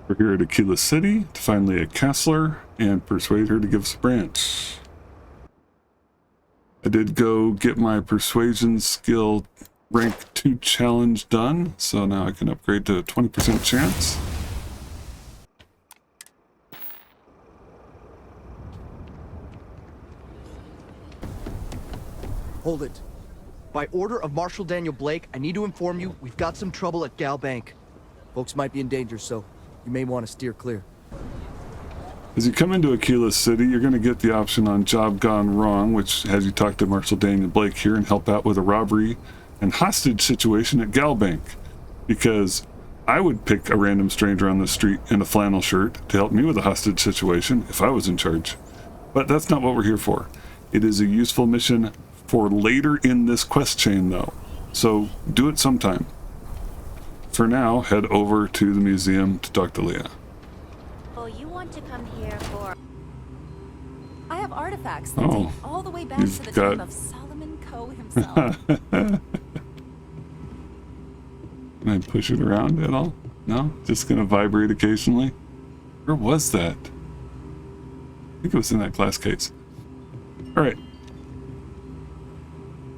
We're here at Akila City to find Leah Casler and persuade her to give us a branch. I did go get my persuasion skill rank 2 challenge done, so now I can upgrade to a 20% chance. Hold it. By order of Marshal Daniel Blake, I need to inform you we've got some trouble at Gal Bank. Folks might be in danger, so you may want to steer clear. As you come into Akila City, you're going to get the option on Job Gone Wrong, which has you talk to Marshal Daniel Blake here and help out with a robbery and hostage situation at Gal Bank. Because I would pick a random stranger on the street in a flannel shirt to help me with a hostage situation if I was in charge. But that's not what we're here for. It is a useful mission for later in this quest chain, though. So do it sometime. For now, head over to the museum to talk to Leah. Oh, you want to come here for... I have artifacts that Oh, date all the way back to the time of Solomon Coe himself. Can I push it around at all? No? Just gonna vibrate occasionally? Where was that? I think it was in that glass case. Alright.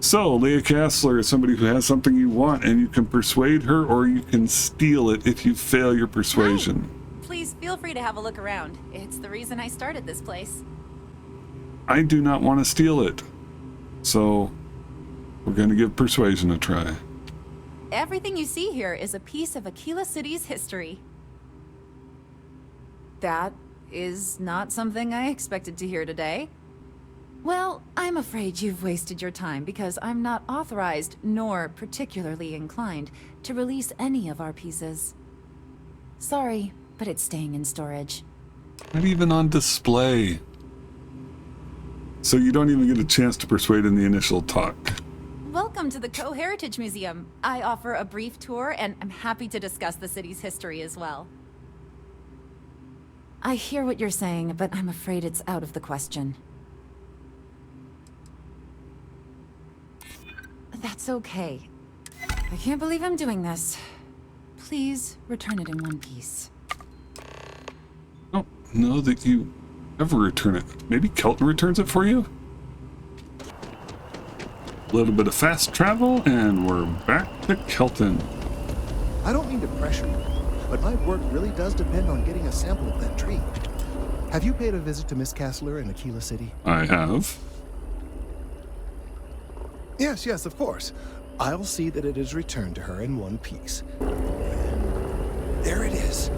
So, Leah Casler is somebody who has something you want, and you can persuade her, or you can steal it if you fail your persuasion. Hi. Please feel free to have a look around. It's the reason I started this place. I do not want to steal it. So, we're going to give persuasion a try. Everything you see here is a piece of Akila City's history. That is not something I expected to hear today. Well, I'm afraid you've wasted your time because I'm not authorized nor particularly inclined to release any of our pieces. Sorry, but it's staying in storage. Not even on display. So you don't even get a chance to persuade in the initial talk. Welcome to the Coe Heritage Museum. I offer a brief tour, and I'm happy to discuss the city's history as well. I hear what you're saying, but I'm afraid it's out of the question. That's okay. I can't believe I'm doing this. Please return it in one piece. I don't know that you ever return it. Maybe Kelton returns it for you? A little bit of fast travel, and we're back to Kelton. I don't mean to pressure you, but my work really does depend on getting a sample of that tree. Have you paid a visit to Miss Casler in Akila City? I have. Yes, of course. I'll see that it is returned to her in one piece. There it is.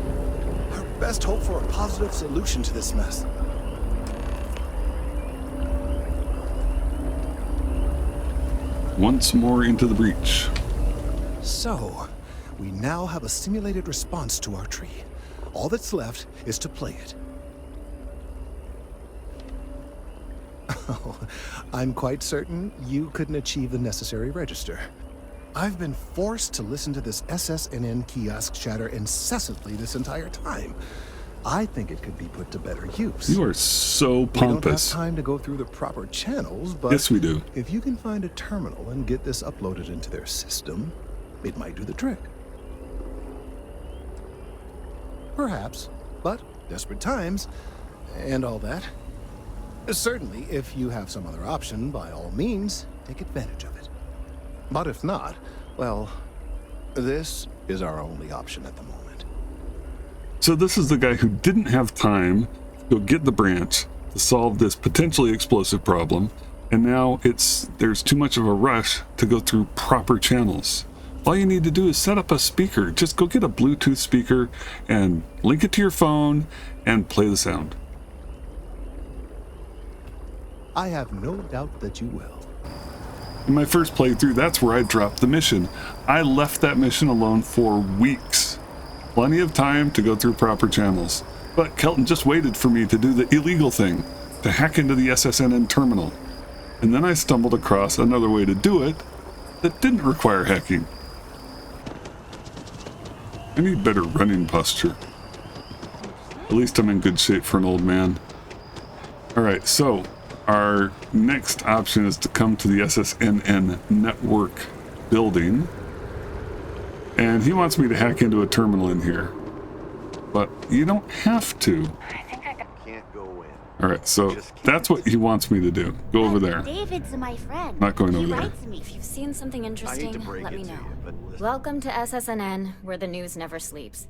Our best hope for a positive solution to this mess. Once more into the breach. So, we now have a simulated response to our tree. All that's left is to play it. Oh, I'm quite certain you couldn't achieve the necessary register. I've been forced to listen to this SSNN kiosk chatter incessantly this entire time. I think it could be put to better use. You are so pompous. We don't have time to go through the proper channels, but yes, we do. If you can find a terminal and get this uploaded into their system, it might do the trick. Perhaps, but desperate times and all that. Certainly, if you have some other option, by all means, take advantage of it. But if not, well, this is our only option at the moment. So this is the guy who didn't have time to go get the branch to solve this potentially explosive problem, and now there's too much of a rush to go through proper channels. All you need to do is set up a speaker. Just go get a Bluetooth speaker and link it to your phone and play the sound. I have no doubt that you will. In my first playthrough, that's where I dropped the mission. I left that mission alone for weeks. Plenty of time to go through proper channels. But Kelton just waited for me to do the illegal thing, to hack into the SSNN terminal. And then I stumbled across another way to do it that didn't require hacking. I need better running posture. At least I'm in good shape for an old man. Alright, so our next option is to come to the SSNN network building. And he wants me to hack into a terminal in here. but you don't have to. Can't go in. All right, so that's what he wants me to do. Go over there. David's my friend. Not going He over there. writes to me. If you've seen something interesting, break let it me to know. you, but listen. Welcome to SSNN, where the news never sleeps.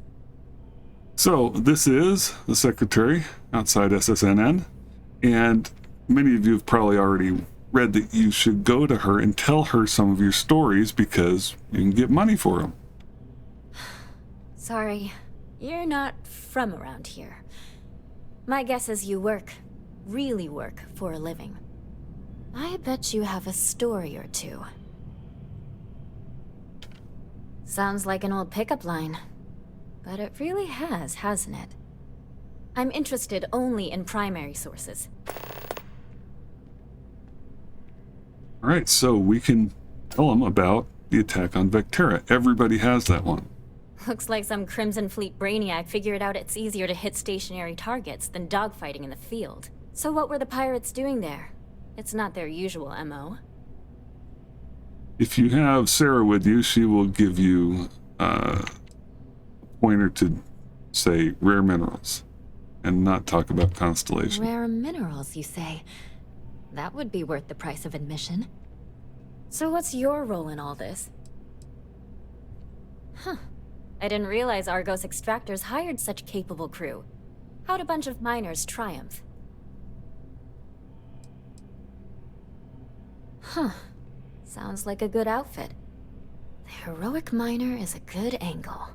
So this is the secretary outside SSNN, and many of you have probably already read that you should go to her and tell her some of your stories because you can get money for them. Sorry, you're not from around here. My guess is you work, really work, for a living. I bet you have a story or two. Sounds like an old pickup line. But it really has, hasn't it? I'm interested only in primary sources. All right, so we can tell them about the attack on Vectera. Everybody has that one. Looks like some Crimson Fleet brainiac figured out it's easier to hit stationary targets than dogfighting in the field. So what were the pirates doing there? It's not their usual MO. If you have Sarah with you, she will give you a pointer to say rare minerals and not talk about constellation. Rare minerals, you say? That would be worth the price of admission. So what's your role in all this? Huh. I didn't realize Argos extractors hired such capable crew. How'd a bunch of miners triumph? Huh. Sounds like a good outfit. The heroic miner is a good angle.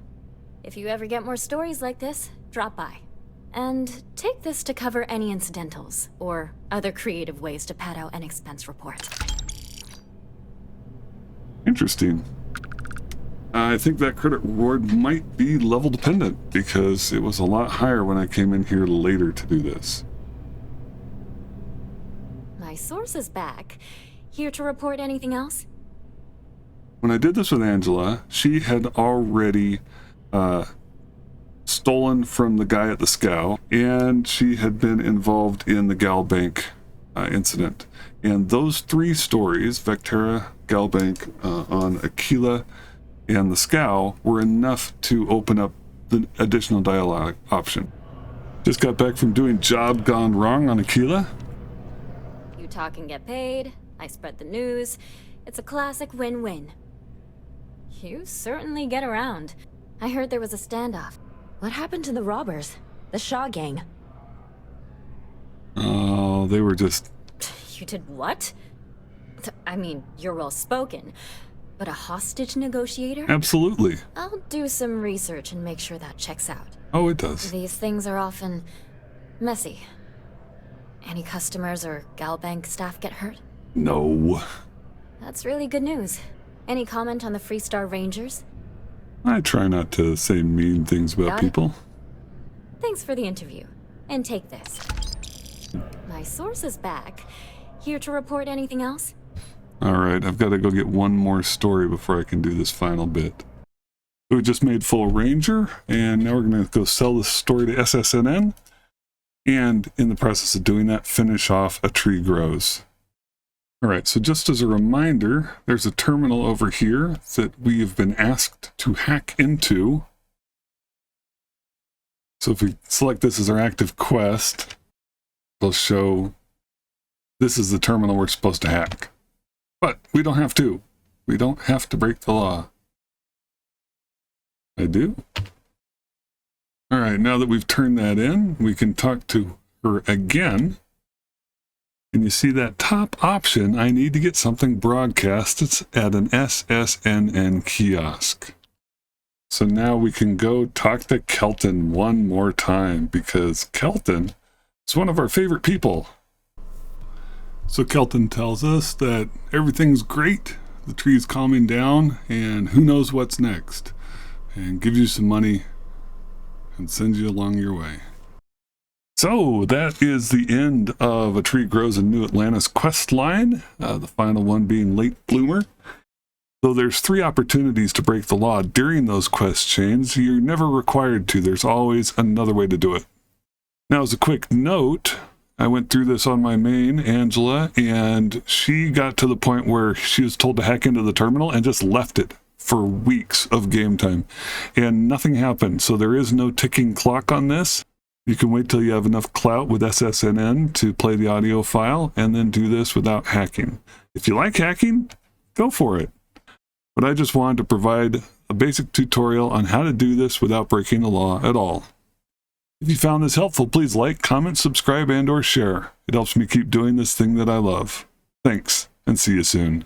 If you ever get more stories like this, drop by. And take this to cover any incidentals, or other creative ways to pad out an expense report. Interesting. I think that credit reward might be level dependent because it was a lot higher when I came in here later to do this. My source is back. Here to report anything else? When I did this with Angela, she had already stolen from the guy at the scow, and she had been involved in the Galbank incident. And those three stories, Vectera, Galbank, on Akila, and the scow, were enough to open up the additional dialogue option. Just got back from doing Job Gone Wrong on Akila. You talk and get paid, I spread the news. It's a classic win-win. You certainly get around. I heard there was a standoff. What happened to the robbers? The Shaw gang? Oh, they were just... You did what? I mean, you're well-spoken, but a hostage negotiator? Absolutely. I'll do some research and make sure that checks out. Oh, it does. These things are often messy. Any customers or Galbank staff get hurt? No. That's really good news. Any comment on the Freestar Rangers? I try not to say mean things about Got it. people. Thanks for the interview. And take this. My source is back. Here to report anything else? Alright, I've got to go get one more story before I can do this final bit. We just made full Ranger, and now we're going to go sell this story to SSNN. And in the process of doing that, finish off A Tree Grows. Alright, so just as a reminder, there's a terminal over here that we have been asked to hack into. So if we select this as our active quest, it'll show this is the terminal we're supposed to hack. But we don't have to. We don't have to break the law. I do. Alright, now that we've turned that in, we can talk to her again. And you see that top option, I need to get something broadcast. It's at an SSNN kiosk. So now we can go talk to Kelton one more time because Kelton is one of our favorite people. So Kelton tells us that everything's great, the tree's calming down, and who knows what's next. And gives you some money and sends you along your way. So that is the end of A Tree Grows in New Atlantis quest line, the final one being Late Bloomer. Though there's 3 opportunities to break the law during those quest chains, you're never required to. There's always another way to do it. Now, as a quick note, I went through this on my main, Angela, and she got to the point where she was told to hack into the terminal and just left it. for weeks of game time, and nothing happened. So there is no ticking clock on this. You can wait till you have enough clout with SSNN to play the audio file and then do this without hacking. If you like hacking, go for it. But I just wanted to provide a basic tutorial on how to do this without breaking the law at all. If you found this helpful, please like, comment, subscribe, and/or share. It helps me keep doing this thing that I love. Thanks, and see you soon.